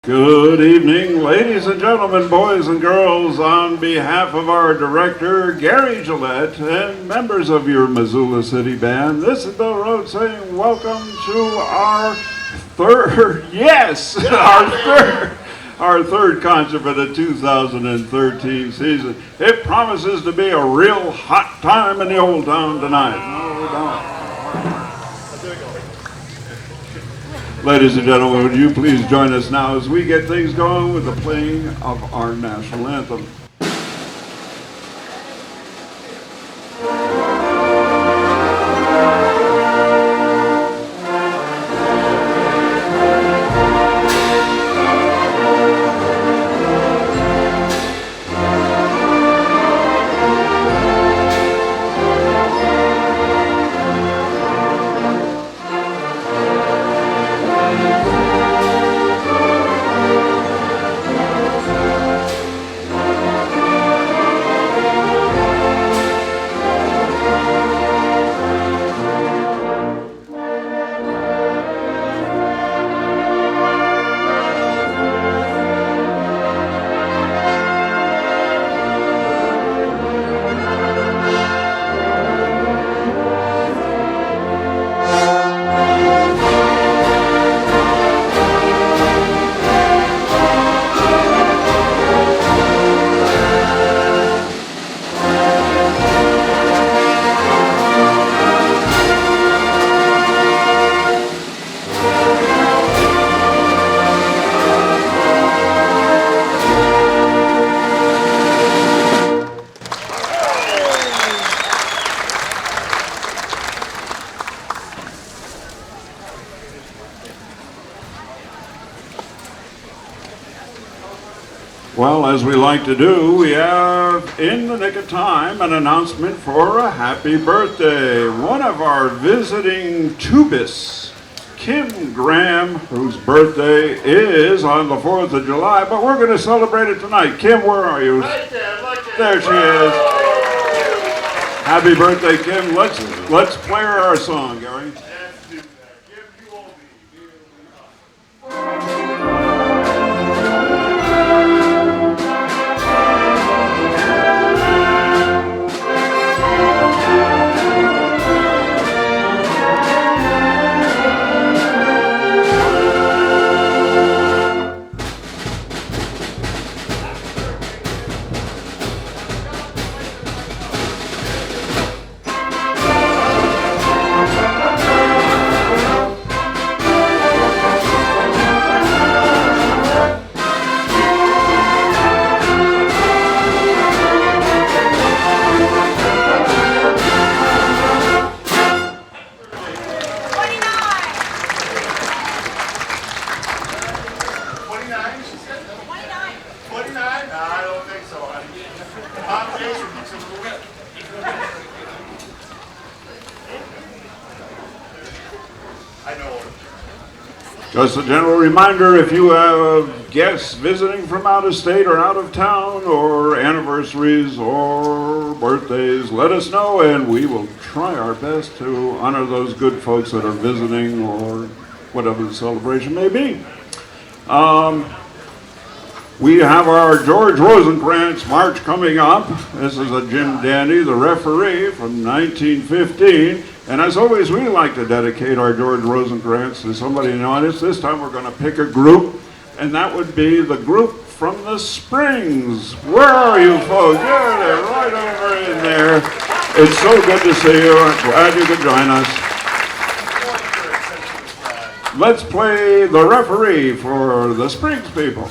Good evening, ladies and gentlemen, boys and girls. On behalf of our director, Gary Gillette, and members of your Missoula City Band, this is Bill Rhodes saying welcome to our third, yes, our third concert for the 2013 season. It promises to be a real hot time in the old town tonight. No doubt. Ladies and gentlemen, would you please join us now as we get things going with the playing of our national anthem. Well, as we like to do, we have, in the nick of time, an announcement for a happy birthday. One of our visiting tubists, Kim Graham, whose birthday is on the 4th of July, but we're going to celebrate it tonight. Kim, where are you? Right there, there she is. Happy birthday, Kim. Let's play her our song, Gary. Just a general reminder, if you have guests visiting from out of state or out of town, or anniversaries or birthdays, let us know and we will try our best to honor those good folks that are visiting or whatever the celebration may be. We have our George Rosencrantz March coming up. This is a Jim Dandy, the referee from 1915. And as always, we like to dedicate our George Rosencrantz to somebody in the audience. This time we're going to pick a group, and that would be the group from the Springs. Where are you folks? Yeah, they're right over in there. It's so good to see you. I'm glad you could join us. Let's play the referee for the Springs people.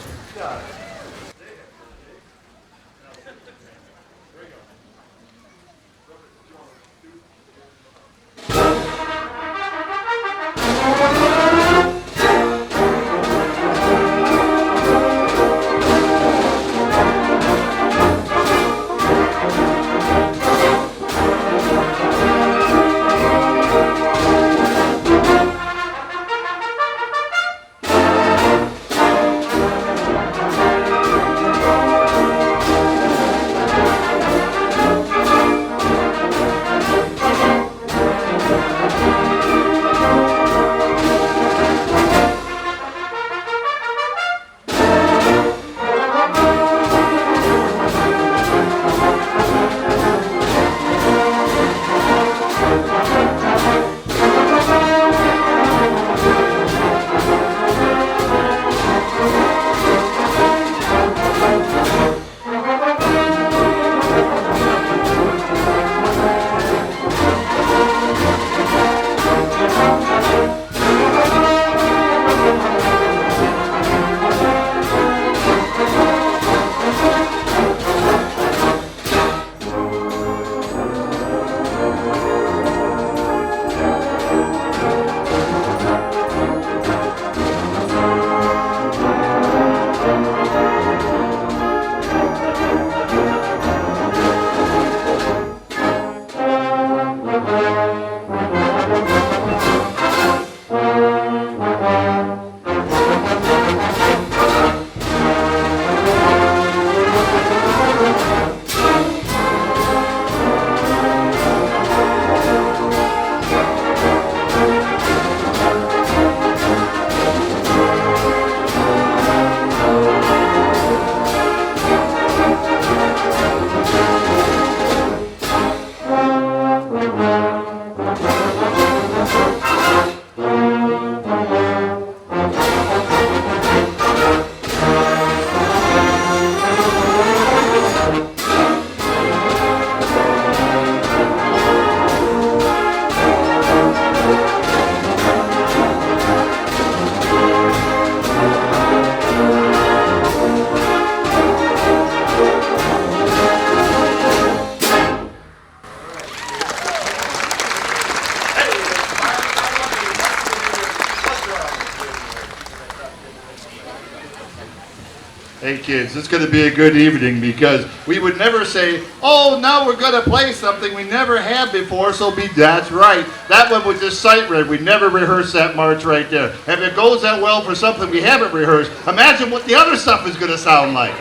Hey kids, it's going to be a good evening because we would never say, oh, now we're going to play something we never had before, so that's right. That one was just sight read. We never rehearsed that march right there. If it goes that well for something we haven't rehearsed, imagine what the other stuff is going to sound like.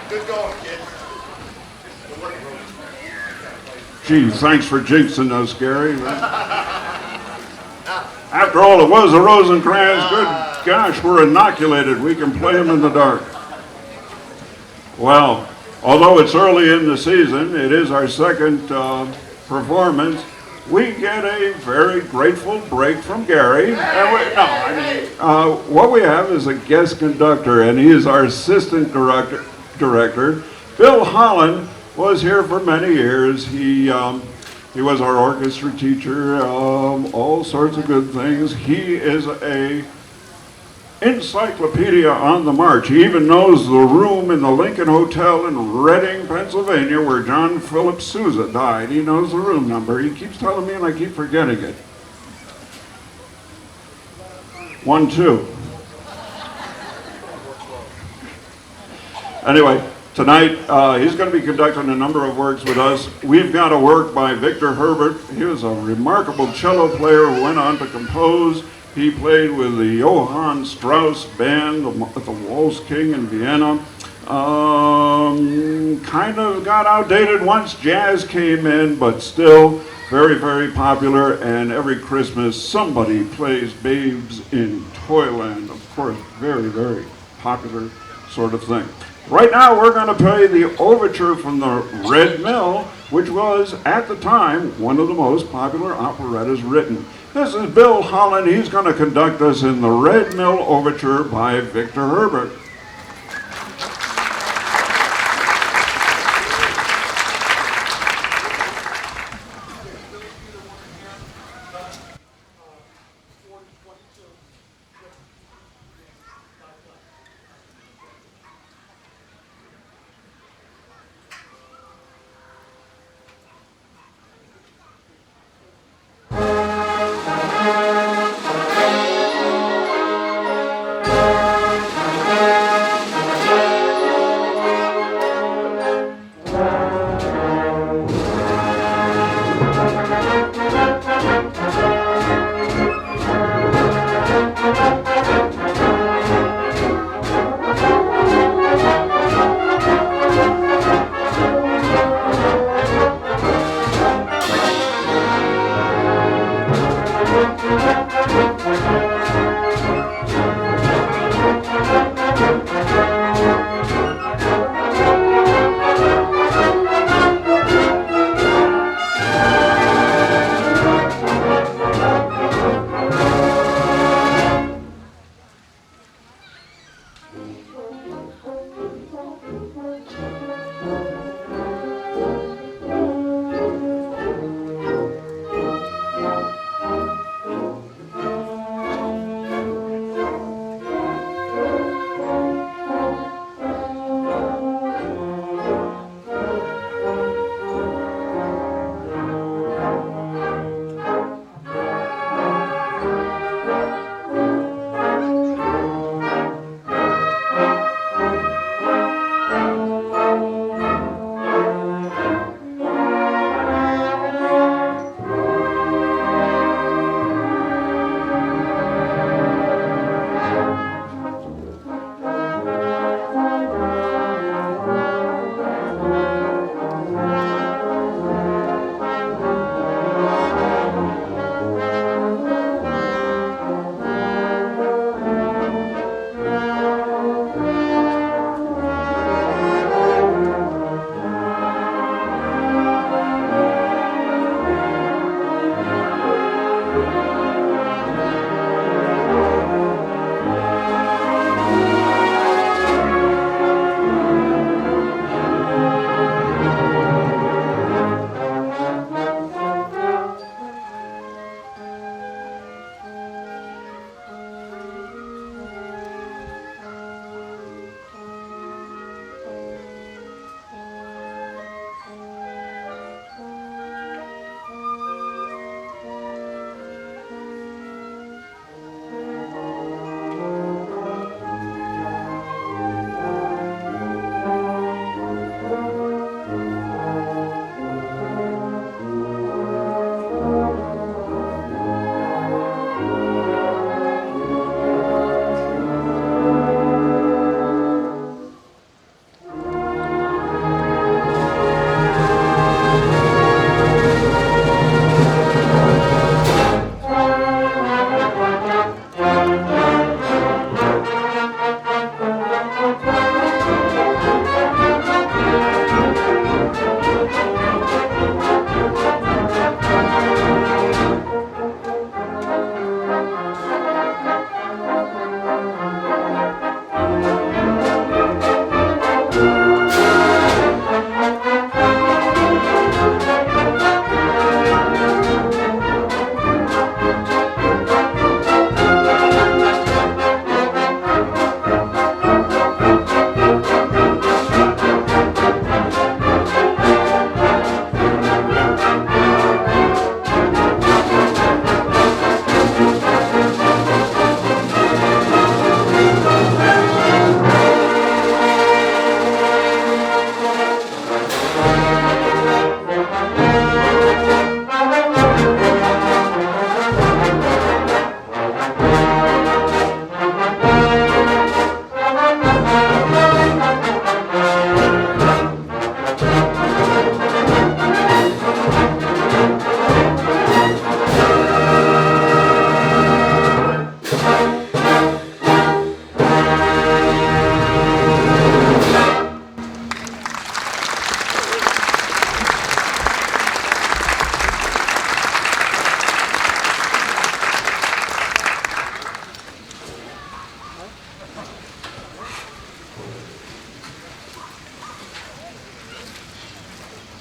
Good going, kids. Gee, thanks for jinxing us, Gary. After all, it was a Rosencrantz. Good gosh, we're inoculated. We can play them in the dark. Well, although it's early in the season, it is our second performance. We get a very grateful break from Gary. What we have is a guest conductor, and he is our assistant director. Bill Hollins was here for many years. He was our orchestra teacher, all sorts of good things. He is a encyclopedia on the march. He even knows the room in the Lincoln Hotel in Reading, Pennsylvania, where John Philip Sousa died. He knows the room number. He keeps telling me, and I keep forgetting it. 1-2. Anyway. Tonight, he's going to be conducting a number of works with us. We've got a work by Victor Herbert. He was a remarkable cello player who went on to compose. He played with the Johann Strauss band at the Waltz King in Vienna. Kind of got outdated once jazz came in, but still very, very popular. And every Christmas, somebody plays Babes in Toyland. Of course, very, very popular sort of thing. Right now, we're going to play the overture from the Red Mill, which was, at the time, one of the most popular operettas written. This is Bill Hollins. He's going to conduct us in the Red Mill Overture by Victor Herbert.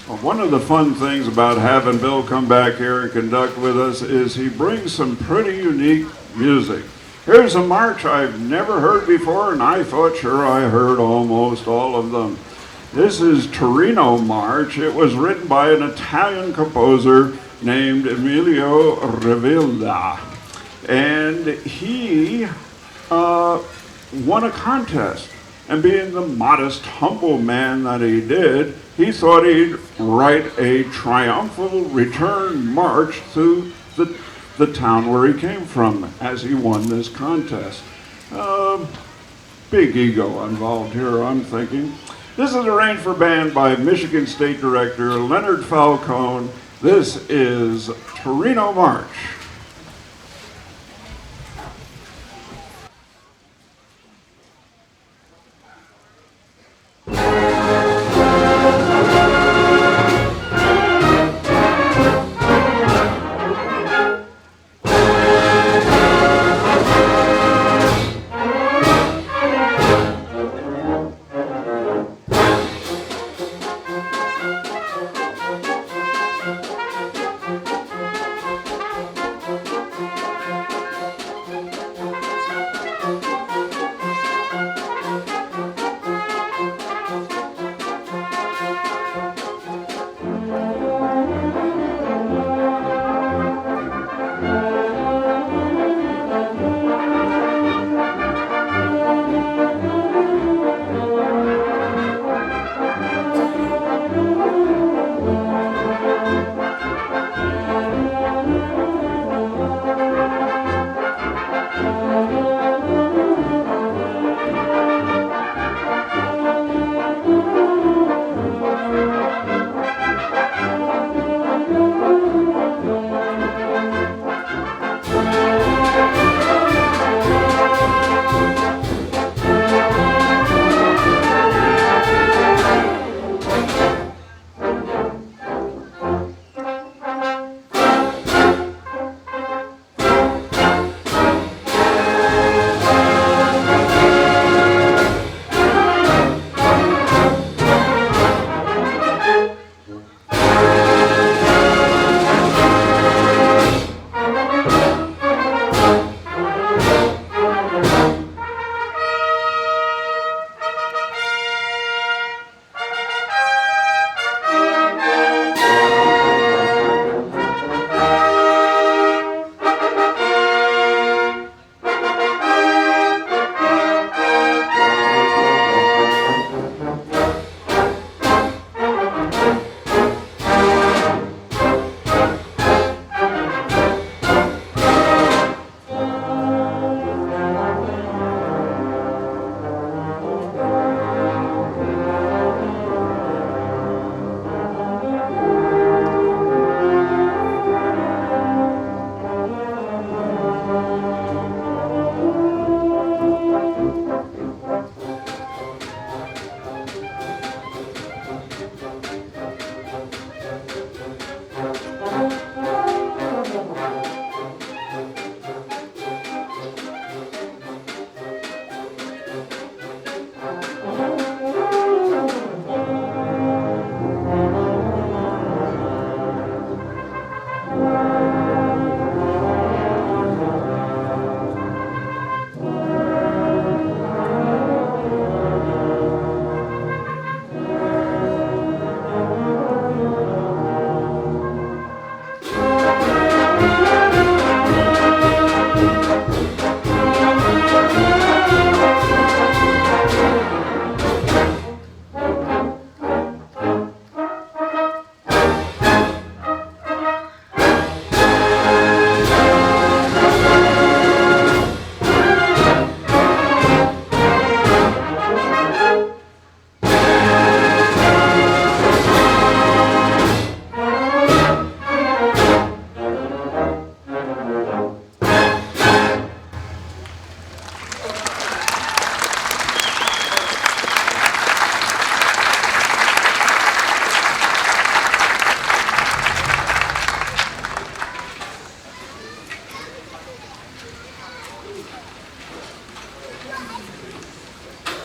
Well, one of the fun things about having Bill come back here and conduct with us is he brings some pretty unique music. Here's a march I've never heard before, and I thought sure I heard almost all of them. This is Torino March. It was written by an Italian composer named Emilio Rivilla, and he won a contest. And being the modest, humble man that he did, he thought he'd write a triumphal return march to the town where he came from as he won this contest. Big ego involved here, I'm thinking. This is arranged for band by Michigan State Director Leonard Falcone. This is Torino March.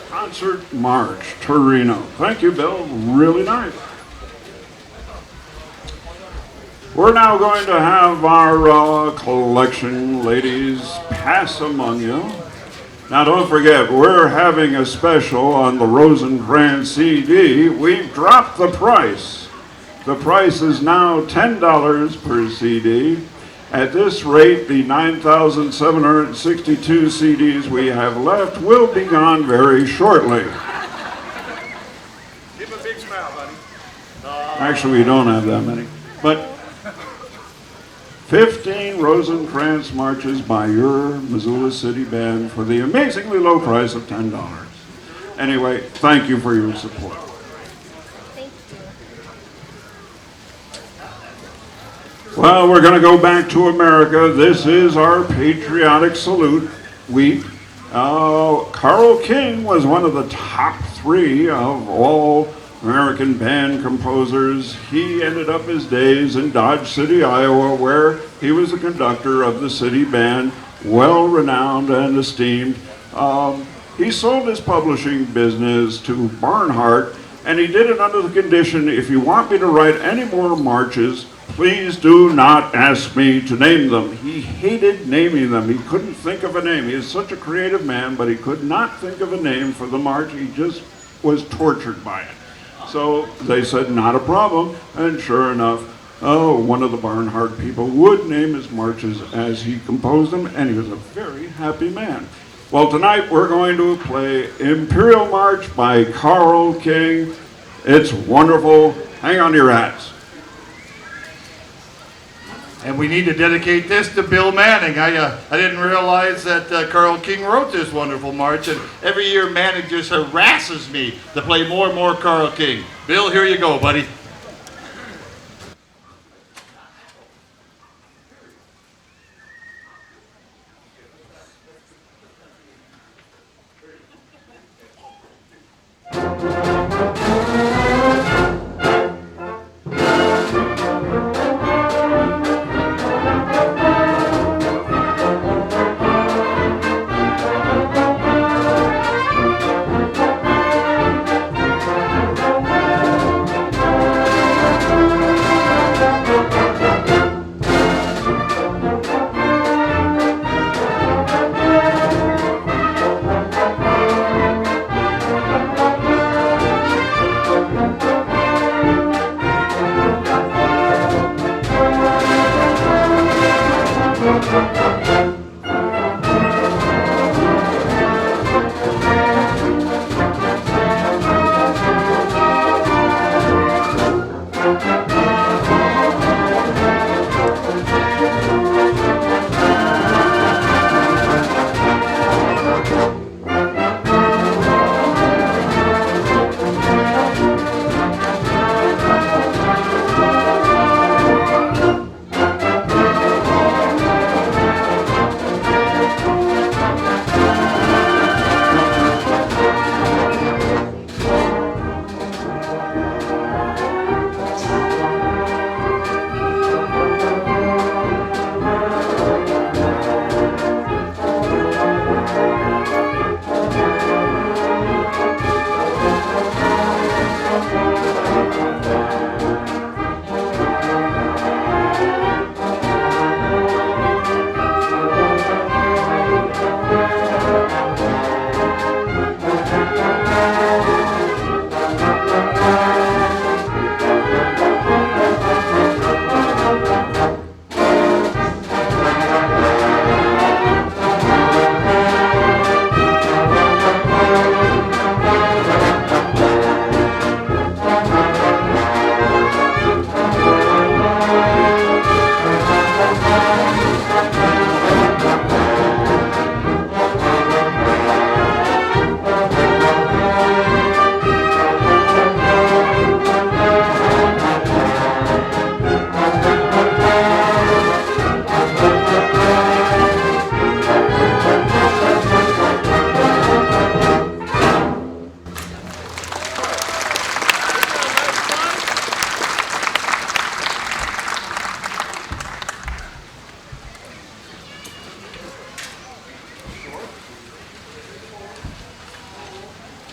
Concert March, Torino. Thank you, Bill. Really nice. We're now going to have our collection ladies pass among you. Now don't forget, we're having a special on the Rosencrantz CD. We've dropped the price. The price is now $10 per CD. At this rate, the 9,762 CDs we have left will be gone very shortly. Give him a big smile, buddy. Actually, we don't have that many. But 15 Rosencrantz marches by your Missoula City Band for the amazingly low price of $10. Anyway, thank you for your support. Well, we're going to go back to America. This is our patriotic salute week. Carl King was one of the top 3 of all American band composers. He ended up his days in Dodge City, Iowa, where he was the conductor of the city band, well renowned and esteemed. He sold his publishing business to Barnhart, and he did it under the condition, if you want me to write any more marches, please do not ask me to name them. He hated naming them. He couldn't think of a name. He is such a creative man, but he could not think of a name for the march. He just was tortured by it. So they said, not a problem. And sure enough, one of the Barnhart people would name his marches as he composed them, and he was a very happy man. Well, tonight we're going to play Imperial March by Carl King. It's wonderful. Hang on to your hats. And we need to dedicate this to Bill Manning. I didn't realize that Carl King wrote this wonderful march, and every year Manning just harasses me to play more and more Carl King. Bill, here you go, buddy.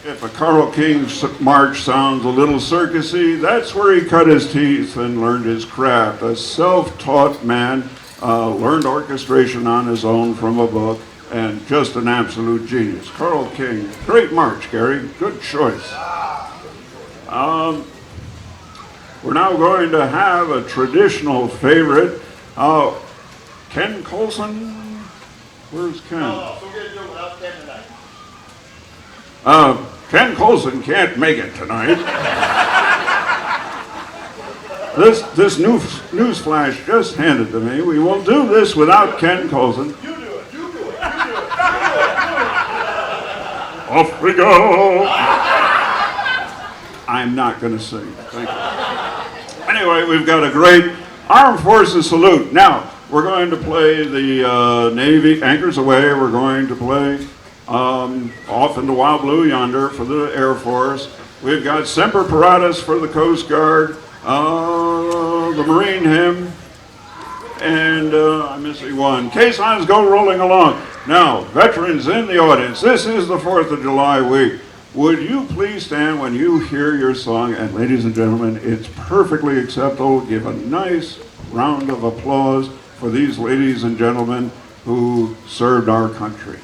If a Carl King march sounds a little circusy, that's where he cut his teeth and learned his craft. A self-taught man, learned orchestration on his own from a book, and just an absolute genius. Carl King, great march, Gary. Good choice. We're now going to have a traditional favorite. Ken Colson. Where's Ken? Oh, so we're going to do it without Ken tonight. Ken Colson can't make it tonight. This news flash just handed to me. We will do this without Ken Colson. You do it. You do it. You do it. Off we go. I'm not going to sing. Thank you. Anyway, we've got a great Armed Forces salute. Now, we're going to play the Navy Anchors Aweigh. We're going to play Off into Wild Blue Yonder for the Air Force. We've got Semper Paratus for the Coast Guard, the Marine Hymn, and I'm missing one. Caissons go rolling along. Now, veterans in the audience, this is the 4th of July week. Would you please stand when you hear your song? And ladies and gentlemen, it's perfectly acceptable. Give a nice round of applause for these ladies and gentlemen who served our country.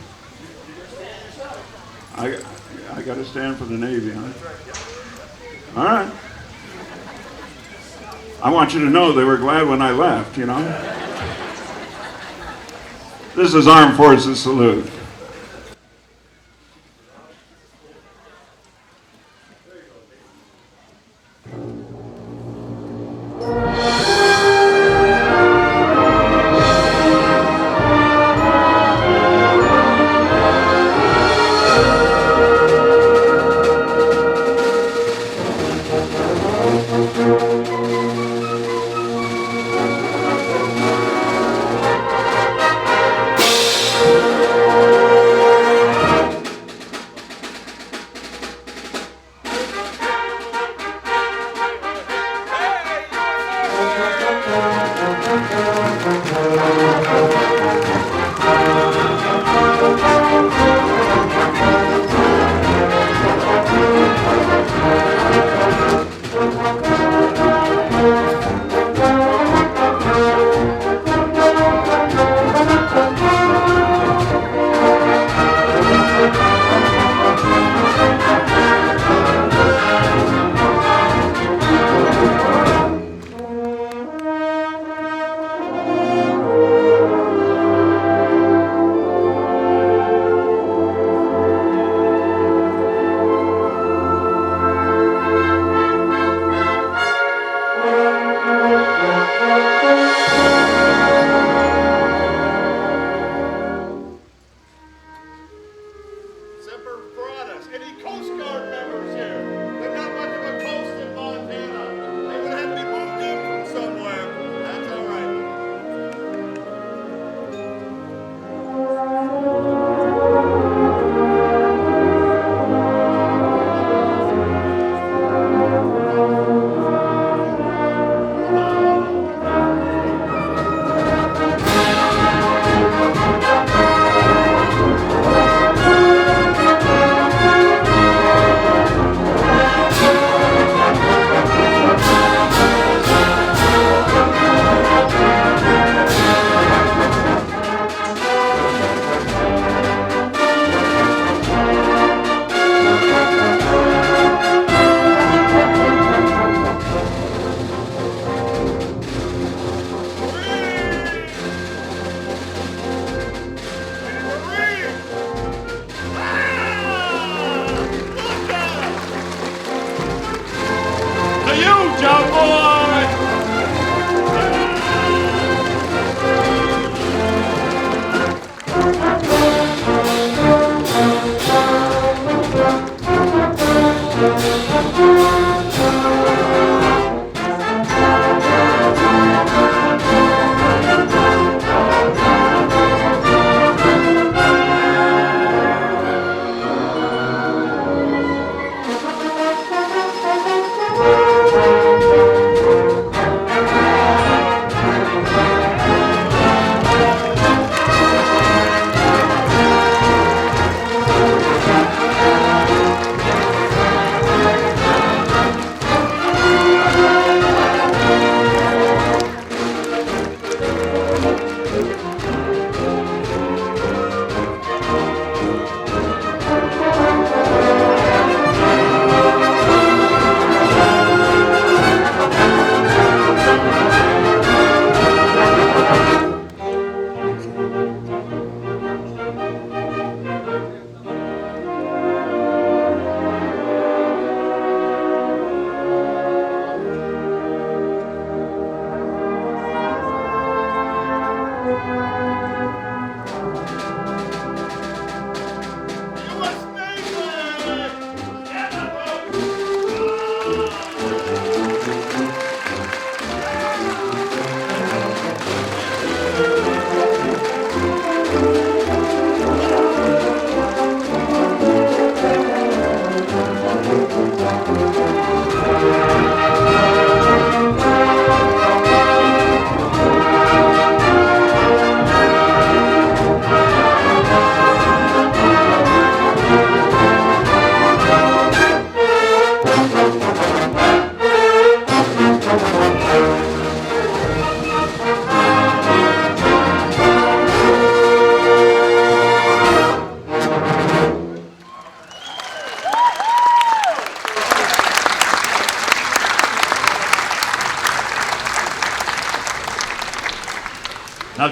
I got to stand for the Navy, huh? All right. I want you to know they were glad when I left, you know. This is Armed Forces Salute.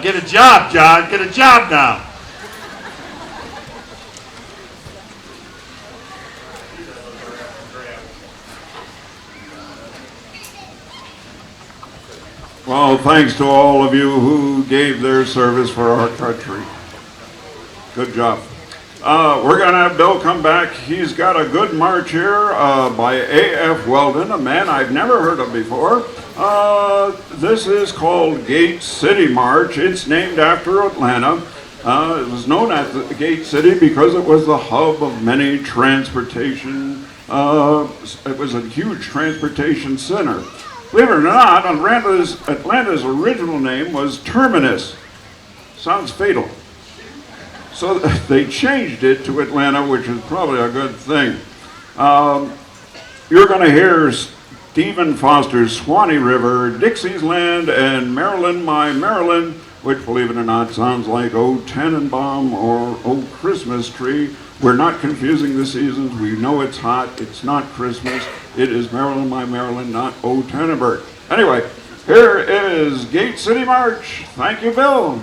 Get a job, John. Get a job now. Well, thanks to all of you who gave their service for our country. Good job. We're going to have Bill come back. He's got a good march here by A.F. Weldon, a man I've never heard of before. This is called Gate City March. It's named after Atlanta. It was known as the Gate City because it was the hub of many transportation. It was a huge transportation center. Believe it or not, Atlanta's original name was Terminus. Sounds fatal. So they changed it to Atlanta, which is probably a good thing. You're going to hear Stephen Foster's Swanee River, Dixie's Land, and Maryland, My Maryland, which, believe it or not, sounds like O Tannenbaum or O Christmas Tree. We're not confusing the seasons. We know it's hot. It's not Christmas. It is Maryland, My Maryland, not O Tannenberg. Anyway, here is Gate City March. Thank you, Bill.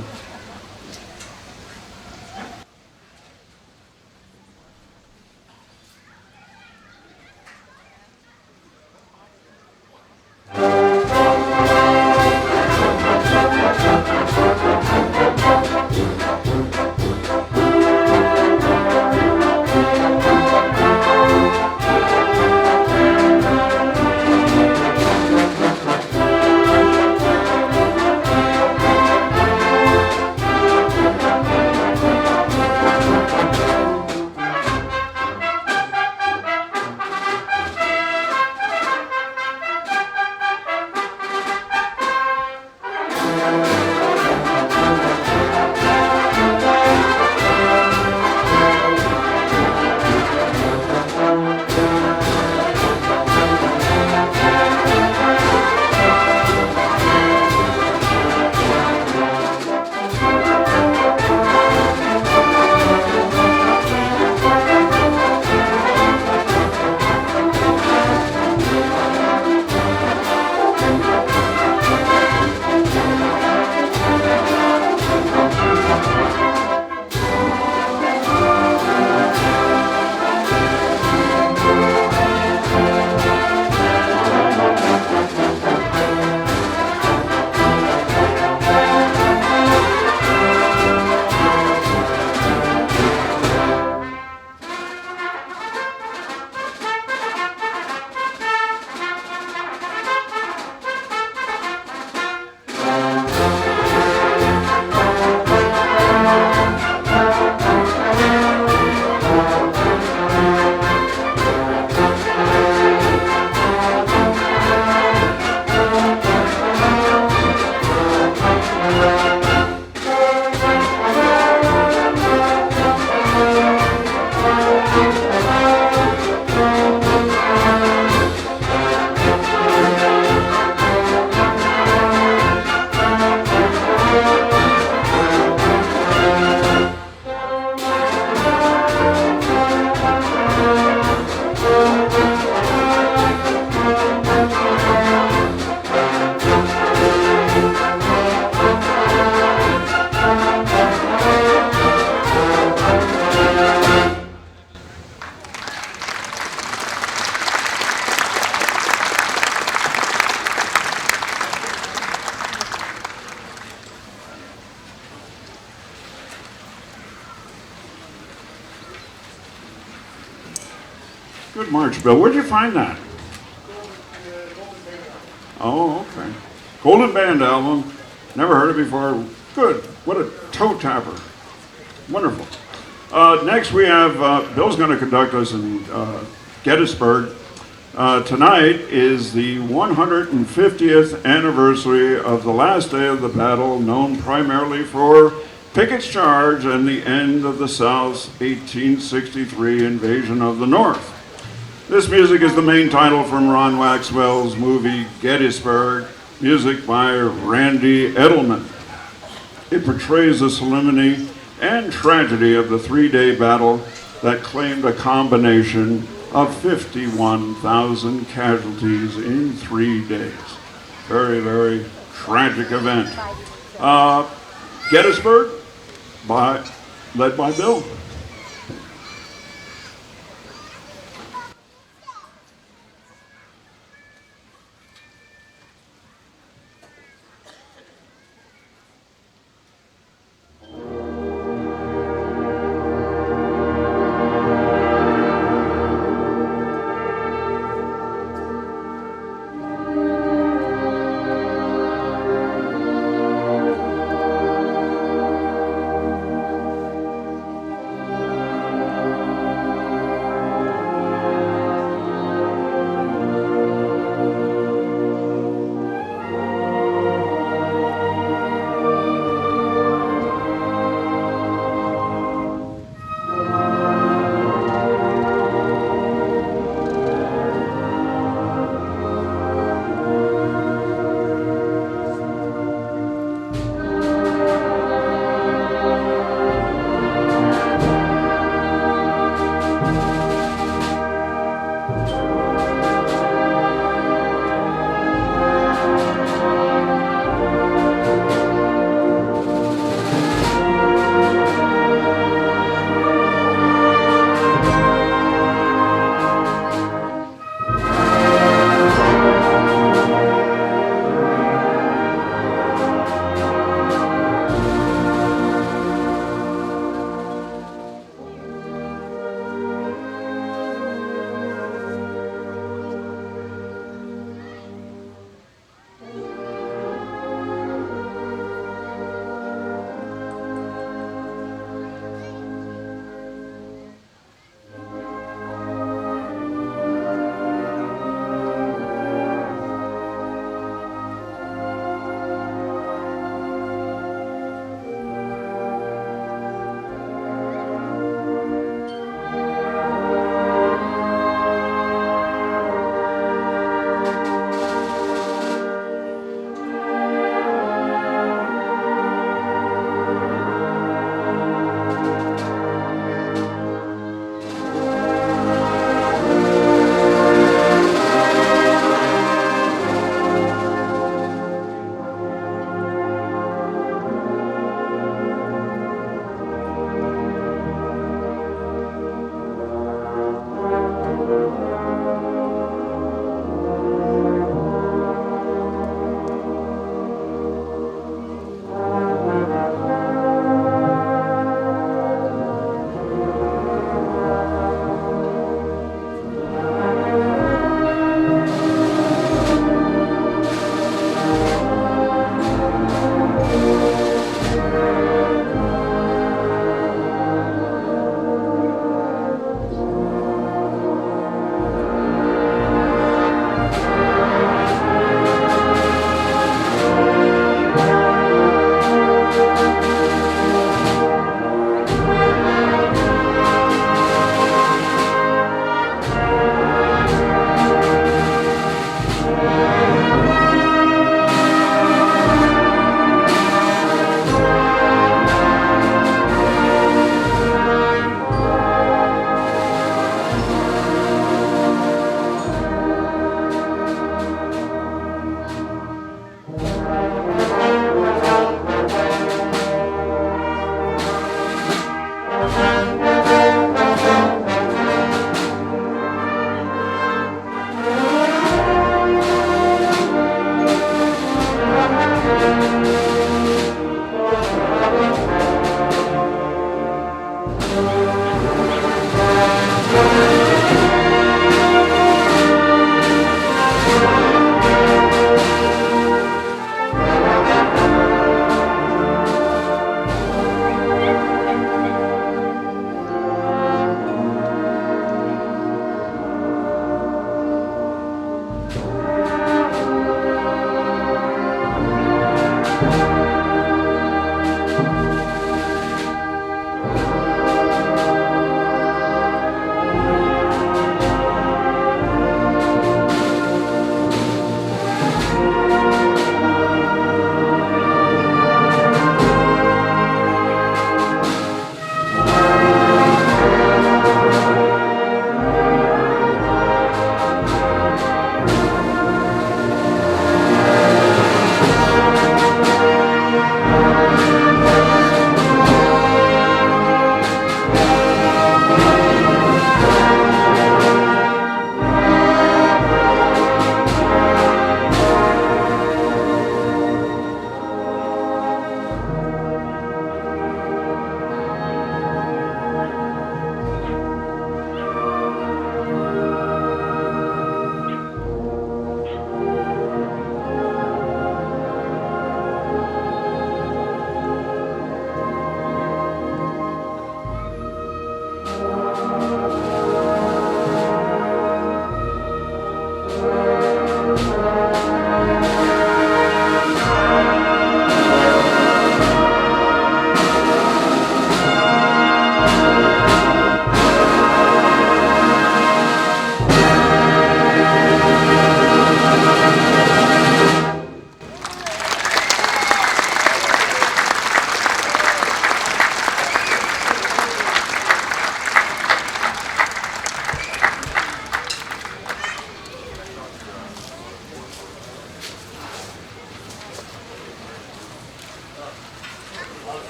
Good march, Bill. Where'd you find that? Oh, okay. Golden Band album. Never heard it before. Good. What a toe tapper. Wonderful. Next we have, Bill's going to conduct us in Gettysburg. Tonight is the 150th anniversary of the last day of the battle, known primarily for Pickett's Charge and the end of the South's 1863 invasion of the North. This music is the main title from Ron Waxwell's movie Gettysburg, music by Randy Edelman. It portrays the solemnity and tragedy of the three-day battle that claimed a combination of 51,000 casualties in 3 days. Very, very tragic event. Gettysburg, led by Bill.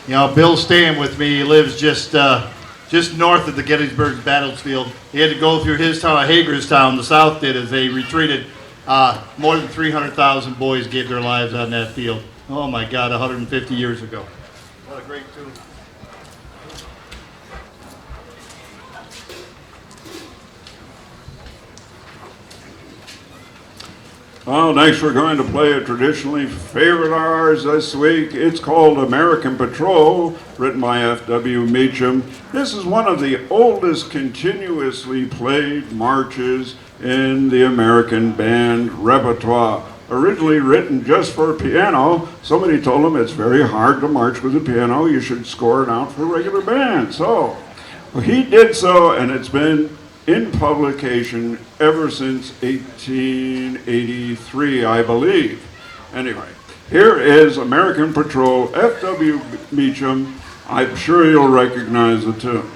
You know, Bill's staying with me. He lives just north of the Gettysburg battlefield. He had to go through his town, Hagerstown, the South did, as they retreated. More than 300,000 boys gave their lives on that field. Oh my God, 150 years ago. What a great tune. Well, next we're going to play a traditionally favorite of ours this week. It's called American Patrol, written by F.W. Meacham. This is one of the oldest continuously played marches in the American band repertoire. Originally written just for piano, somebody told him it's very hard to march with a piano. You should score it out for a regular band. So he did so, and it's been in publication ever since 1883, I believe. Anyway, here is American Patrol, F.W. Meacham. I'm sure you'll recognize the tune.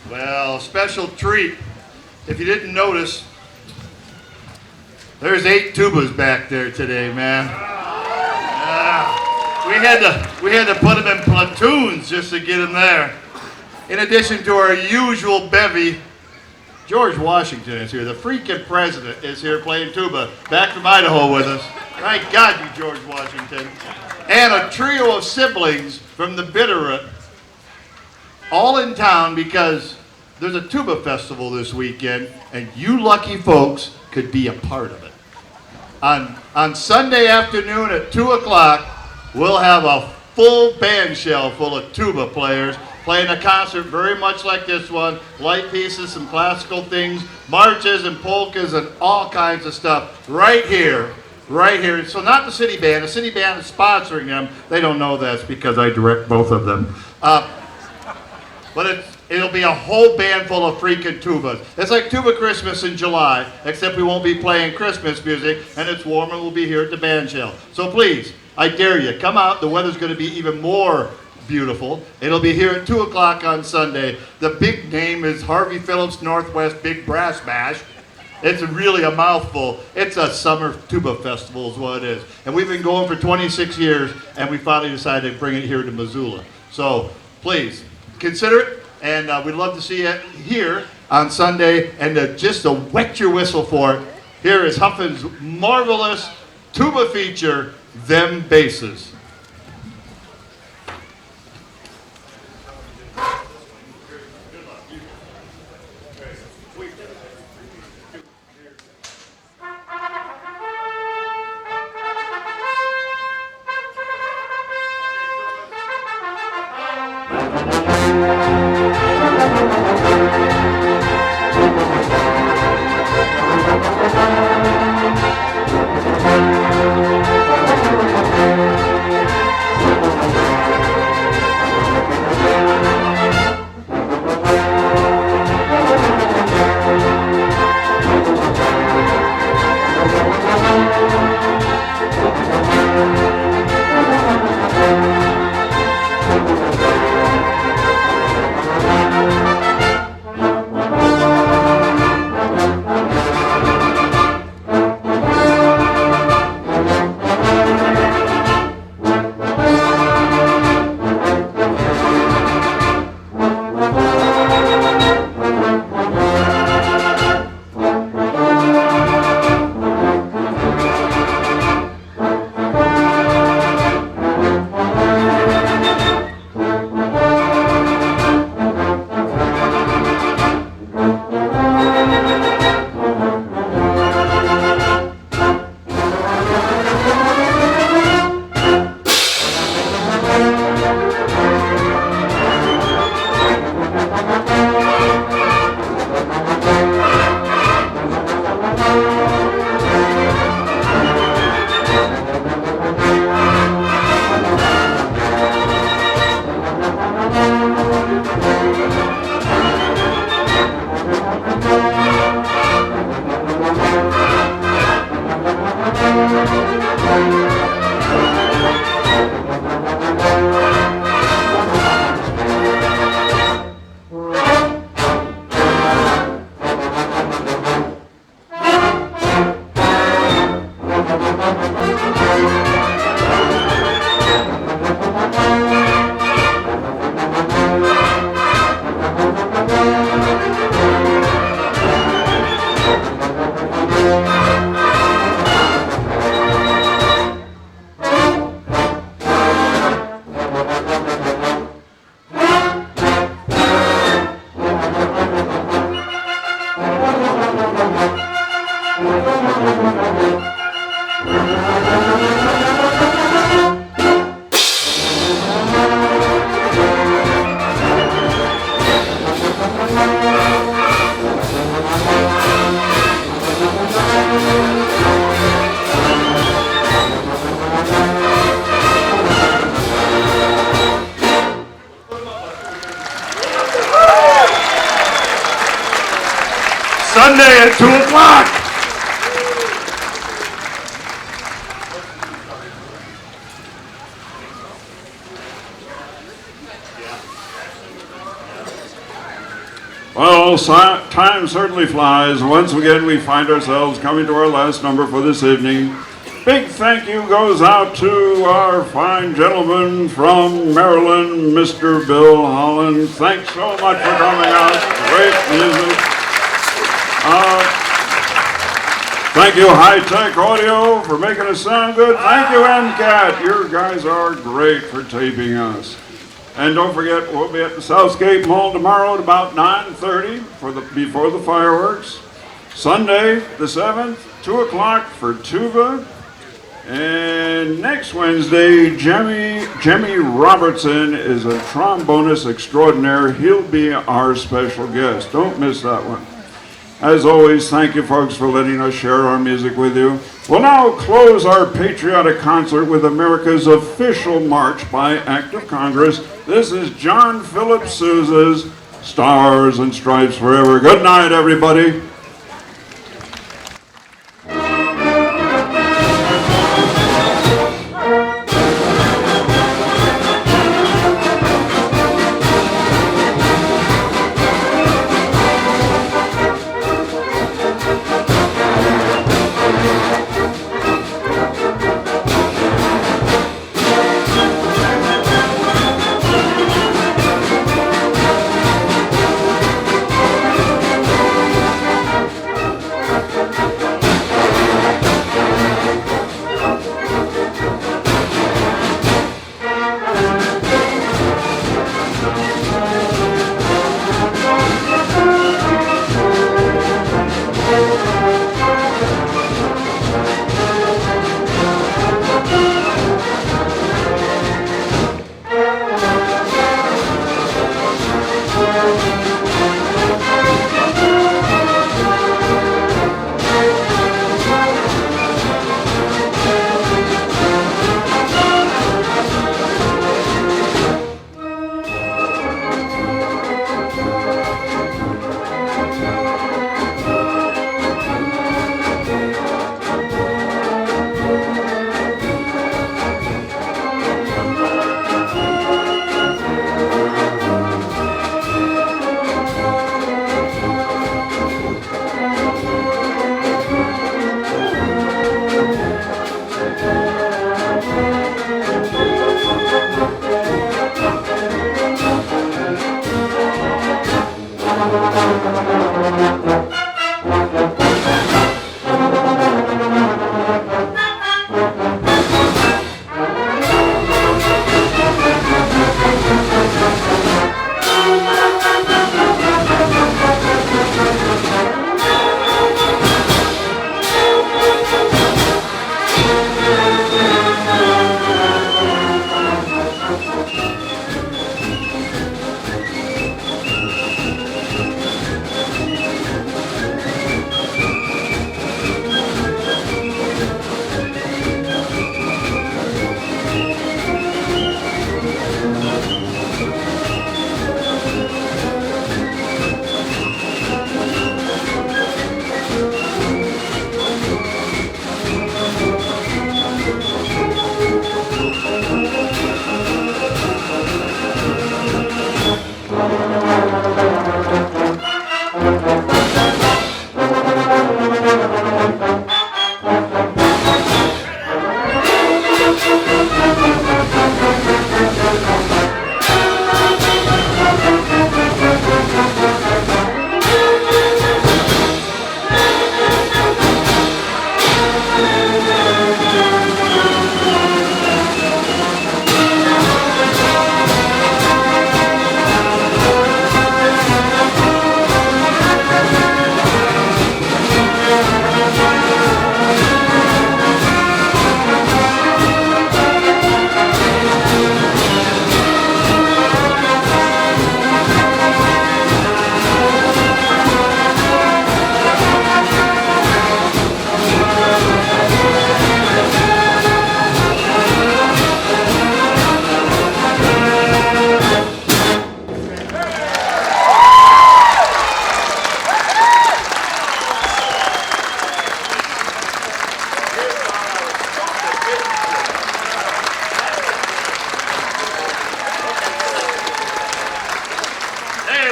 Well, special treat. If you didn't notice, there's 8 tubas back there today, man. We had to put them in platoons just to get them there. In addition to our usual bevy, George Washington is here. The freaking president is here playing tuba, back from Idaho with us. Thank God you, George Washington. And a trio of siblings from the Bitterroot, all in town because there's a tuba festival this weekend, and you lucky folks could be a part of it. On Sunday afternoon at 2 o'clock, we'll have a full band shell full of tuba players playing a concert very much like this one, light pieces, some classical things, marches and polkas and all kinds of stuff right here. Right here. So not the city band. The city band is sponsoring them. They don't know that's because I direct both of them. But it'll be a whole band full of freaking tubas. It's like Tuba Christmas in July, except we won't be playing Christmas music, and it's warm and we'll be here at the band shell. So please, I dare you, come out. The weather's going to be even more beautiful. It'll be here at 2 o'clock on Sunday. The big name is Harvey Phillips Northwest Big Brass Bash. It's really a mouthful. It's a summer tuba festival is what it is. And we've been going for 26 years, and we finally decided to bring it here to Missoula. So please, consider it, and we'd love to see you here on Sunday. And just to wet your whistle for it, here is Huffin's marvelous tuba feature, Them Basses. Sunday at 2 o'clock. Well, time certainly flies. Once again, we find ourselves coming to our last number for this evening. Big thank you goes out to our fine gentleman from Maryland, Mr. Bill Hollins. Thanks so much for coming out. Great music. Thank you, High Tech Audio, for making us sound good. Thank you, MCAT. Your guys are great for taping us. And don't forget, we'll be at the Southgate Mall tomorrow at about 9:30 before the fireworks. Sunday, the 7th, 2 o'clock for tuba. And next Wednesday, Jimmy Robertson is a trombonist extraordinaire. He'll be our special guest. Don't miss that one. As always, thank you folks for letting us share our music with you. We'll now close our patriotic concert with America's official march by Act of Congress. This is John Philip Sousa's Stars and Stripes Forever. Good night, everybody.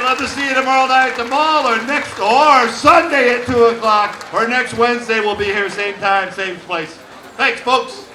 love to see you tomorrow night at the mall or Sunday at 2 o'clock or next Wednesday we'll be here same time, same place. Thanks, folks.